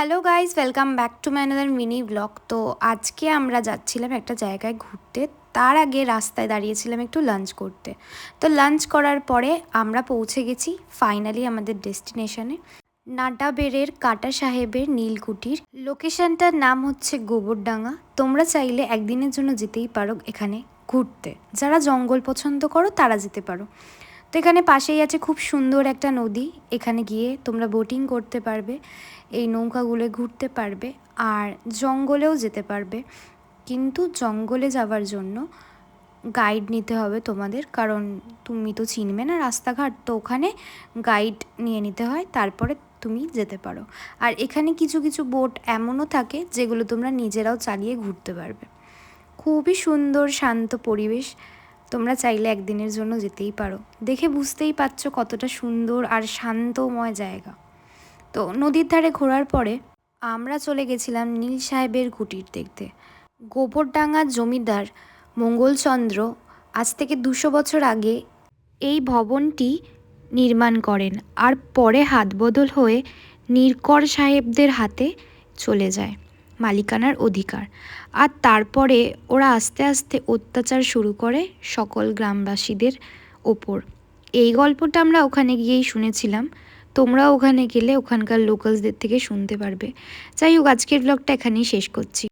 Hello guys, welcome back to my another mini blog. তো আজকে আমরা যাচ্ছিলাম একটা জায়গায় ঘুরতে। তার আগে রাস্তায় দাঁড়িয়েছিলাম একটু লাঞ্চ করতে। তো লাঞ্চ করার পরে আমরা পৌঁছে গেছি ফাইনালি আমাদের ডেস্টিনেশনে, নাটাবেড়ের কাটা সাহেবের নীলকুঠির। লোকেশনটার নাম হচ্ছে গোবরডাঙ্গা। তোমরা চাইলে একদিনের জন্য যেতেই পারো এখানে ঘুরতে। যারা জঙ্গল পছন্দ করো তারা যেতে পারো। তো এখানে পাশেই আছে খুব সুন্দর একটা নদী। এখানে গিয়ে তোমরা বোটিং করতে পারবে, এই নৌকাগুলো ঘুরতে পারবে, আর জঙ্গলেও যেতে পারবে। কিন্তু জঙ্গলে যাওয়ার জন্য গাইড নিতে হবে তোমাদের, কারণ তুমি তো চিনবে না রাস্তাঘাট। তো ওখানে গাইড নিয়ে নিতে হয়, তারপরে তুমি যেতে পারো। আর এখানে কিছু কিছু বোট এমনও থাকে যেগুলো তোমরা নিজেরাও চালিয়ে ঘুরতে পারবে। খুবই সুন্দর শান্ত পরিবেশ। তোমরা চাইলে একদিনের জন্য যেতেই পারো। দেখে বুঝতেই পারছো কতটা সুন্দর আর শান্তময় জায়গা। তো নদীর ধারে ঘোরার পরে আমরা চলে গেছিলাম নীল সাহেবের কুটির দেখতে। গোবরডাঙ্গার জমিদার মঙ্গলচন্দ্র আজ থেকে 200 বছর আগে এই ভবনটি নির্মাণ করেন, আর পরে হাত বদল হয়ে নীরকর সাহেবদের হাতে চলে যায় মালিকানার অধিকার। আর তারপরে ওরা আস্তে আস্তে অত্যাচার শুরু করে সকল গ্রামবাসীদের ওপর। এই গল্পটা আমরা ওখানে গিয়েই শুনেছিলাম। তোমরা ওখানে গেলে ওখানকার লোকালসদের থেকে শুনতে পারবে। যাই হোক, আজকের ব্লগটা এখানেই শেষ করছি।